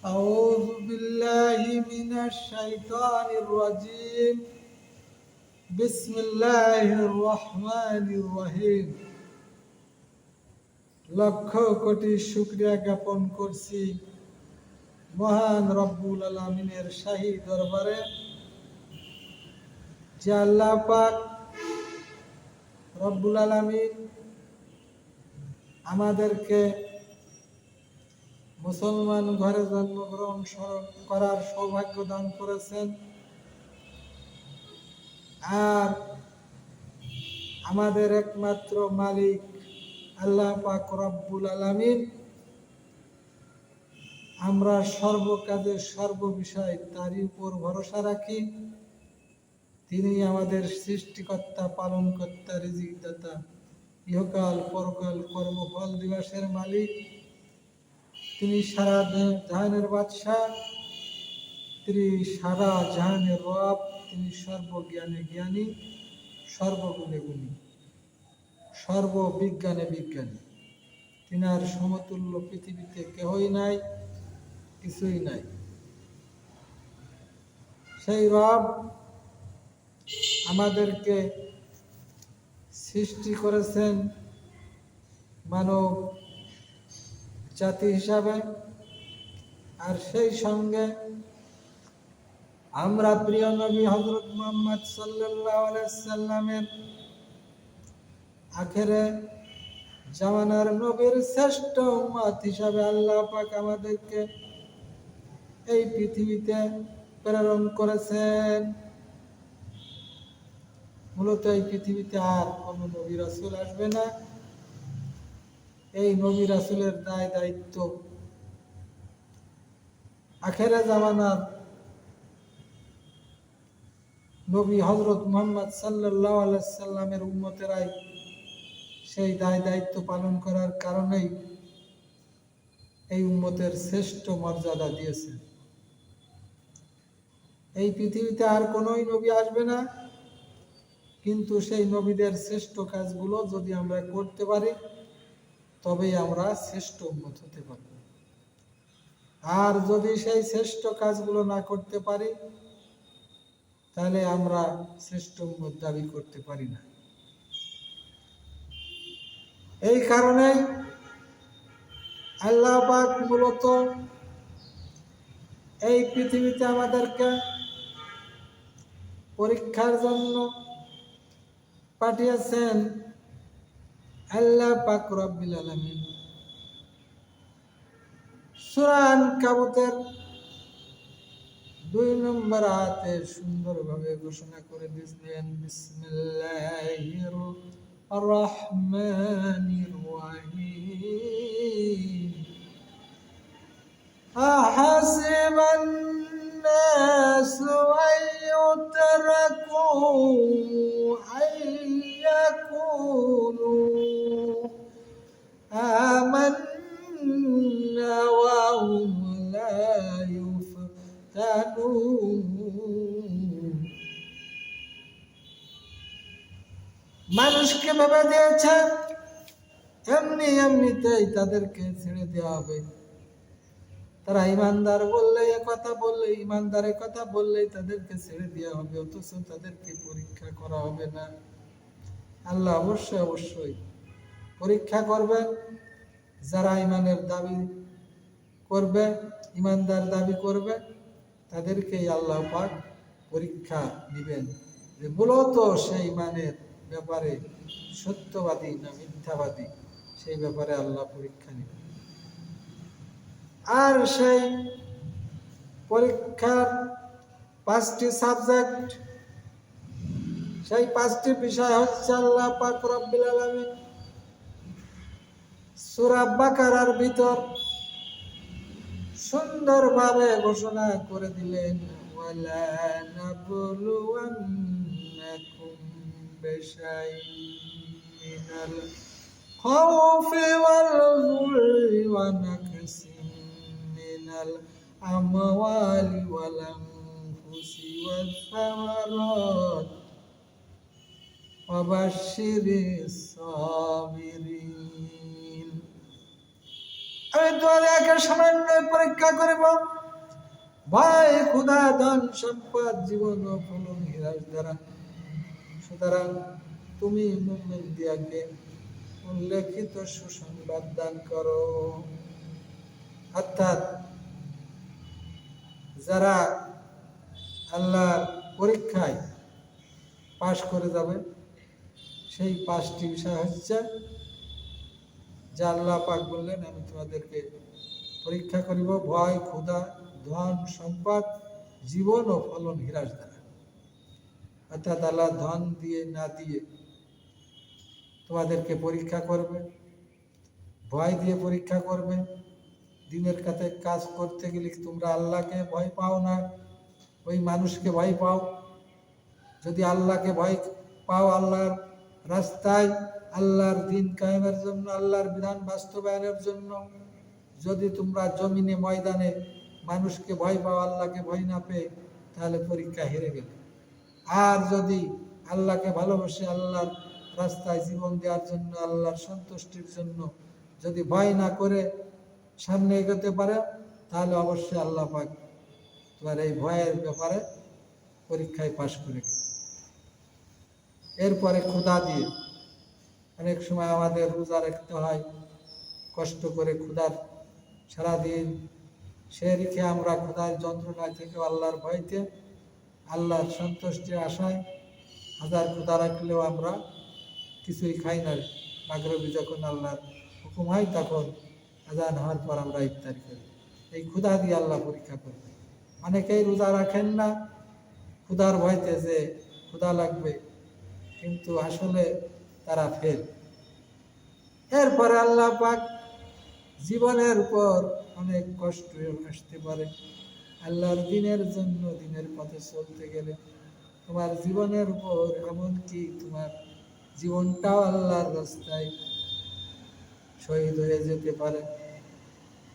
أعوذ بالله من الشيطان الرجيم بسم الله الرحمن الرحيم লক্ষ কোটি শুকরিয়া জ্ঞাপন করছি মহান রব্বুল আলামিনের শাহী দরবারে যে আল্লাহ পাক রব্বুল আলামিন আমাদেরকে মুসলমান ঘরে জন্মগ্রহণ করার সৌভাগ্য দান করেছেন। আর আমাদের একমাত্র মালিক আল্লাহ পাক রব্বুল আলামিন, আমরা সর্বকাজে সর্ববিষয় তারই উপর ভরসা রাখি। তিনি আমাদের সৃষ্টিকর্তা, পালনকর্তা, রিজিকদাতা, ইহকাল পরকাল কর্মফল দিবসের মালিক। তিনি সারা জাহানের বাদশাহ, তিনি সারা জাহানের রব, তিনি সর্বজ্ঞানে জ্ঞানী, সর্বগুণে গুণী, সর্ববিজ্ঞানে বিজ্ঞানী। তিনার সমতুল্য পৃথিবীতে কেহই নাই, কিছুই নাই। সেই রব আমাদেরকে সৃষ্টি করেছেন মানব জাতি হিসাবে। আর সেই সঙ্গে আমরা প্রিয় নবী হযরত মুহাম্মদ সাল্লাল্লাহু আলাইহি সাল্লামের আখেরে জামানার নবীর শ্রেষ্ঠ উম্মত হিসাবে আল্লাহ পাক আমাদেরকে এই পৃথিবীতে প্রেরণ করেছেন। মূলত এই পৃথিবীতে আর কোন নবী রাসূল আসবে না। এই নবী রাসূলের দায়িত্ব আখেরে জামানার নবী হযরত মুহাম্মদ সাল্লাল্লাহু আলাইহি সাল্লামের উম্মতেরাই সেই দায়িত্ব পালন করার কারণেই এই উম্মতের শ্রেষ্ঠ মর্যাদা দিয়েছে। এই পৃথিবীতে আর কোনোই নবী আসবে না, কিন্তু সেই নবীদের শ্রেষ্ঠ কাজগুলো যদি আমরা করতে পারি তবেই আমরা শ্রেষ্ঠ উম্মত হতে পারব। আর যদি সেই শ্রেষ্ঠ কাজগুলো না করতে পারি তাহলে আমরা শ্রেষ্ঠ উম্মত দাবি করতে পারি না। এই কারণেই আল্লাহ পাক মূলত এই পৃথিবীতে আমাদেরকে পরীক্ষার জন্য পাঠিয়েছেন। আল্লাহ পাক রব্বুল আলামিন সূরা আনকাবুতের 2 নম্বর আয়াতে সুন্দরভাবে ঘোষণা করে দিয়েছেন, বিসমিল্লাহির রহমানির রহিম। আহাসিবান নাসু আইয়ুতরাকু আইয়াকুলু আমান্না ওয়া হুম লা ইউফতানুন। মানুষকে ভেবে দিয়েছে এমনিতেই তাদেরকে ছেড়ে দেওয়া হবে। তারা ইমানদার বললে, কথা বললে, ইমানদারের কথা বললেই তাদেরকে ছেড়ে দেওয়া হবে, অথচ তাদেরকে পরীক্ষা করা হবে না। আল্লাহ অবশ্যই পরীক্ষা করবেন। যারা ইমানের দাবি করবে, ইমানদার দাবি করবে, তাদেরকেই আল্লাহ পাক পরীক্ষা দিবেন যে মূলত সেই ইমানের ব্যাপারে সত্যবাদী না মিথ্যাবাদী, সেই ব্যাপারে আল্লাহ পরীক্ষা নেবেন। আর সেই পরীক্ষার 5টি সাবজেক্ট, সেই 5টি বিষয় হচ্ছে আল্লাহ পাক রব্বুল আলামিন সূরা বাকারার ভিতর সুন্দরভাবে ঘোষণা করে দিলেন, ওয়ালা নাবলুওয়ান্নাকুম বিশাইইন মিনাল খাউফি ওয়াল যুই ওয়া নাকসিন মিনাল আমওয়ালি ওয়াল আনফুসি ওয়াস সামারাত ওয়া বাশশিরিস সাবিরিন। আমি তোমাদেরকে সামান্য পরীক্ষা করিব। ভাই খোদা ধন সম্পদ জীবন ও ফলন হীরার দ্বারা। সুতরাং তুমি মুমিন দিয়াকে উল্লেখিত সুসংবাদ দান করো। অর্থাৎ যারা আল্লাহর পরীক্ষায় পাশ করে যাবে, সেই 5টি বিষয় হচ্ছে যা আল্লাহ পাক বললেন, আমি তোমাদেরকে পরীক্ষা করিব ভয়, ক্ষুধা, ধন সম্পদ, জীবন ও ফলন হীরাস দ্বারা। অর্থাৎ আল্লাহ ধন দিয়ে না দিয়ে তোমাদেরকে পরীক্ষা করবে, ভয় দিয়ে পরীক্ষা করবে। দিনের কাছে কাজ করতে গেলে তোমরা আল্লাহকে ভয় পাও না, ওই মানুষকে ভয় পাও। যদি আল্লাহকে ভয় পাও, আল্লাহর রাস্তায় আল্লাহর দিন কায়েমের জন্য, আল্লাহর বিধান বাস্তবায়নের জন্য যদি তোমরা জমিনে ময়দানে মানুষকে ভয় পাও, আল্লাহকে ভয় না পেয়ে, তাহলে পরীক্ষা হেরে গেলে। আর যদি আল্লাহকে ভালোবাসে, আল্লাহর রাস্তায় জীবন দেওয়ার জন্য, আল্লাহর সন্তুষ্টির জন্য যদি ভয় না করে সামনে এগোতে পারে, তাহলে অবশ্যই আল্লাহ পাক তোমার এই ভয়ের ব্যাপারে পরীক্ষায় পাশ করে গেলে। এরপরে ক্ষুধা দিয়ে, অনেক সময় আমাদের রোজা রাখতে হয় কষ্ট করে, ক্ষুধার সারাদিন সে রেখে আমরা ক্ষুধার যন্ত্রণা থেকে আল্লাহর ভয়তে, আল্লাহর সন্তুষ্টির আশায় হাজার ক্ষুধা রাখলেও আমরা কিছুই খাই না। মাগরিবে যখন আল্লাহর হুকুম হয়, তখন আজান হওয়ার পর আমরা ইফতার করি। এই ক্ষুধা দিয়ে আল্লাহ পরীক্ষা করবে। অনেকেই রোজা রাখেন না ক্ষুধার ভয়তে, যে ক্ষুধা লাগবে, কিন্তু আসলে তারা ফেল। এরপরে আল্লাহ পাক জীবনের উপর অনেক কষ্ট আসতে পারে। আল্লাহর দিনের জন্য, দিনের পথে চলতে গেলে তোমার জীবনের উপর, এমনকি তোমার জীবনটাও আল্লাহর রাস্তায় শহীদ হয়ে যেতে পারে।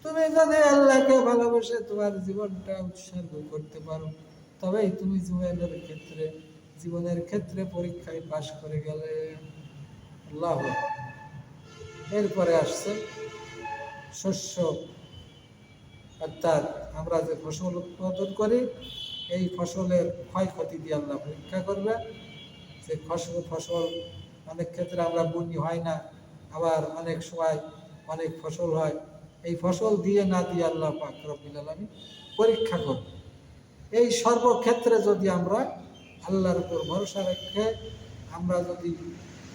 তুমি যদি আল্লাহকে ভালোবেসে তোমার জীবনটা উৎসর্গ করতে পারো, তবেই তুমি জীবনের ক্ষেত্রে পরীক্ষায় পাশ করে গেলে। আল্লাহ। এরপরে আসছে শস্য, অর্থাৎ আমরা যে ফসল উৎপাদন করি, এই ফসলের ক্ষয়ক্ষতি দিয়ে আল্লাহ পরীক্ষা করবে। যে ফসল অনেক ক্ষেত্রে আমরা বুনি হয় না, আবার অনেক সময় অনেক ফসল হয়, এই ফসল দিয়ে না দিয়ে আল্লাহ পাক রব্বুল আলামিন পরীক্ষা করবে। এই সর্বক্ষেত্রে যদি আমরা আল্লাহর উপর ভরসা রেখে, আমরা যদি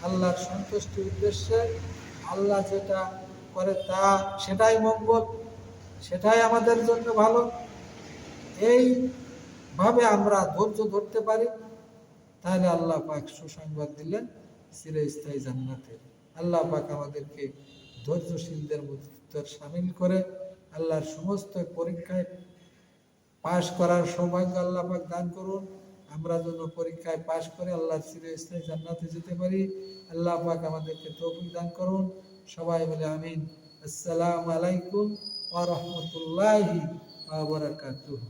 আল্লাহর সন্তুষ্টির উদ্দেশ্যে, আল্লাহ যেটা করে সেটাই মঙ্গল, সেটাই আমাদের জন্য ভালো, এইভাবে আমরা ধৈর্য ধরতে পারি, তাহলে আল্লাহ পাক সুসংবাদ দিলেন চিরস্থায়ী জান্নাতের। আল্লাহ পাক আমাদেরকে ধৈর্যশীলদের মধ্যে সামিল করে আল্লাহর সমস্ত পরীক্ষায় পাশ করার সৌভাগ্য আল্লাহ পাক দান করুন। আমরা যেন পরীক্ষায় পাশ করে আল্লাহর চিরস্থায়ী জান্নাতে যেতে পারি। আল্লাহ পাক আমাদেরকে তৌফিক দান করুন। সবাই বলে আমিন। আসসালামু আলাইকুম ওয়া রাহমাতুল্লাহি ওয়া বারাকাতুহু।